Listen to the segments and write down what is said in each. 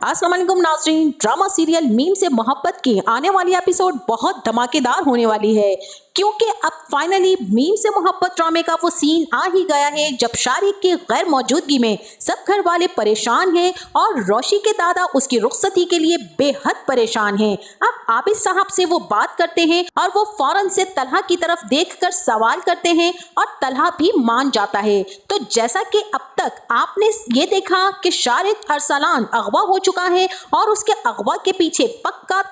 अस्सलाम वालेकुम नाज़रीन, ड्रामा सीरियल मीम से मोहब्बत की आने वाली एपिसोड बहुत धमाकेदार होने वाली है क्योंकि अब फाइनली मीम से मोहब्बत ड्रामे का वो सीन आ ही गया है जब शारिक की गैर मौजूदगी में सब घर वाले परेशान हैं और रोशी के दादा उसकी रुखसती के लिए बेहद परेशान हैं। अब आबिद साहब से वो बात करते हैं और वो फौरन से तलहा की तरफ देखकर सवाल करते हैं और तलहा भी मान जाता है। तो जैसा कि अब तक आपने ये देखा कि शारिक अरसलान अगवा हो चुका है और उसके अगवा के पीछे पक्का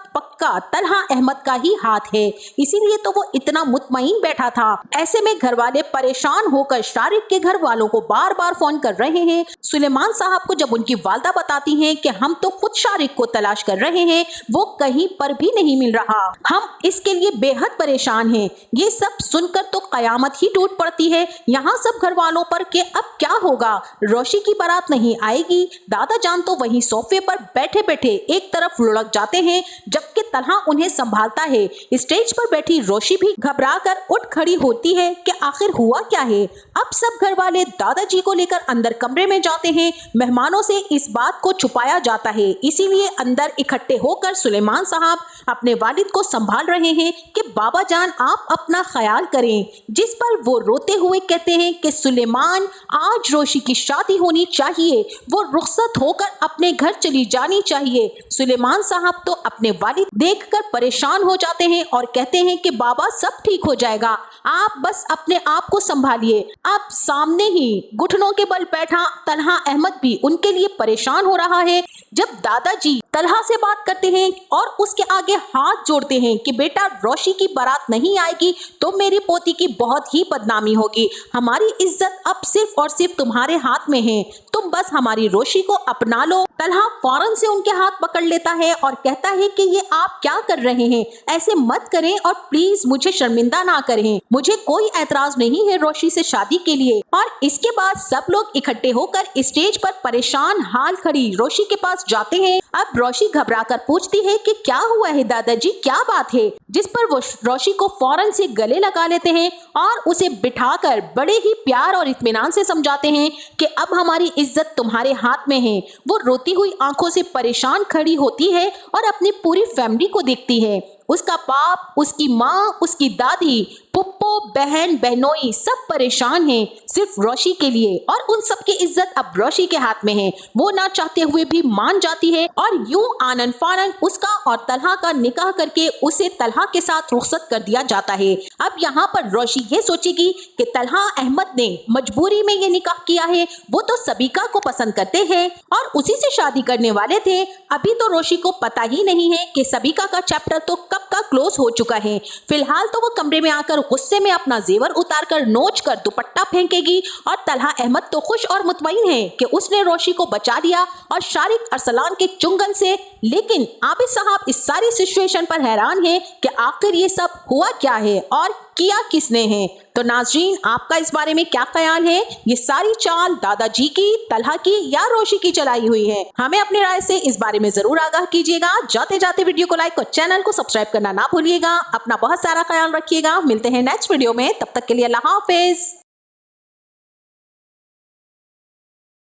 तलहा अहमद का ही हाथ है, इसीलिए तो वो इतना मुतमईन बैठा था। ऐसे में घर वाले परेशान होकर शारिक के घर वालों को बार बार फोन कर रहे हैं। सुलेमान साहब को जब उनकी वालदा बताती हैं कि हम तो खुद शारिक को तलाश कर रहे हैं, वो कहीं पर भी नहीं मिल रहा, हम इसके लिए बेहद परेशान हैं। ये सब सुनकर तो कयामत ही टूट पड़ती है यहाँ सब घर वालों पर कि अब क्या होगा, रोशी की बारात नहीं आएगी। दादा जान तो वहीं सोफे पर बैठे बैठे एक तरफ लुढ़क जाते हैं जबकि तलहा उन्हें संभालता है। स्टेज पर बैठी रोशी भी घबराकर उठ खड़ी होती है कि आखिर हुआ क्या है। अब सब घर वाले दादाजी को लेकर अंदर कमरे में जाते हैं। मेहमानों से इस बात को छुपाया जाता है, इसीलिए अंदर इकट्ठे होकर सुलेमान साहब अपने वालिद को संभाल रहे हैं कि बाबा जान आप अपना ख्याल करें, जिस पर वो रोते हुए कहते हैं कि सुलेमान आज रोशी की शादी होनी चाहिए, वो रुखसत होकर अपने घर चली जानी चाहिए। सुलेमान साहब तो अपने वालिद देखकर परेशान हो जाते हैं और कहते हैं कि बाबा सब ठीक हो जाएगा, आप बस अपने आप को संभालिए। अब सामने ही घुटनों के बल बैठा तलहा अहमद भी उनके लिए परेशान हो रहा है। जब दादाजी तलहा से बात करते हैं और उसके आगे हाथ जोड़ते हैं कि बेटा रोशी की बारात नहीं आएगी तो मेरी पोती की बहुत ही बदनामी होगी, हमारी इज्जत अब सिर्फ और सिर्फ तुम्हारे हाथ में है, तुम बस हमारी रोशी को अपना लो। तलहा फौरन से उनके हाथ पकड़ लेता है और कहता है कि ये आप क्या कर रहे हैं, ऐसे मत करें और प्लीज मुझे शर्मिंदा ना करें, मुझे कोई एतराज नहीं है रोशी से शादी के लिए। और इसके बाद सब लोग इकट्ठे होकर स्टेज पर परेशान हाल खड़ी रोशी के पास जाते हैं। अब रोशी घबराकर पूछती है कि क्या हुआ है दादाजी, क्या बात है, जिस पर वो रोशी को फौरन से गले लगा लेते हैं और उसे बिठाकर बड़े ही प्यार और इत्मीनान से समझाते हैं कि अब हमारी इज्जत तुम्हारे हाथ में है। वो रोती हुई आंखों से परेशान खड़ी होती है और अपनी पूरी फैमिली को देखती है, उसका बाप, उसकी माँ, उसकी दादी, पुप्पो, बहन, बहनोई सब परेशान हैं सिर्फ रोशी के लिए और उन सब की इज्जत अब रोशी के हाथ में है। वो ना चाहते हुए भी मान जाती है और यूं आनन फानन उसका और तलहा का निकाह करके उसे तलहा के साथ रुखसत कर दिया जाता है। अब यहाँ पर रोशी ये सोचेगी कि तलहा अहमद ने मजबूरी में ये निकाह किया है, वो तो सबीका को पसंद करते हैं और उसी से शादी करने वाले थे। अभी तो रोशी को पता ही नहीं है कि सबीका का चैप्टर तो कब का क्लोज हो चुका है। फिलहाल तो वो कमरे में आकर गुस्से में अपना जेवर उतारकर नोच कर दुपट्टा फेंकेगी और तलहा अहमद तो खुश और मुतमईन है कि उसने रोशी को बचा लिया और शारिक अरसलान के चुंगन से। लेकिन आबिद साहब इस सारी सिचुएशन पर हैरान है कि आखिर ये सब हुआ क्या है और किया किसने है। तो नाज़रीन, आपका इस बारे में क्या ख्याल है, ये सारी चाल दादाजी की, तलहा की या रोशी की चलाई हुई है? हमें अपनी राय से इस बारे में जरूर आगाह कीजिएगा। जाते जाते वीडियो को लाइक और चैनल को सब्सक्राइब करना ना भूलिएगा। अपना बहुत सारा ख्याल रखिएगा। मिलते हैं नेक्स्ट वीडियो में, तब तक के लिए अल्लाह हाफिज।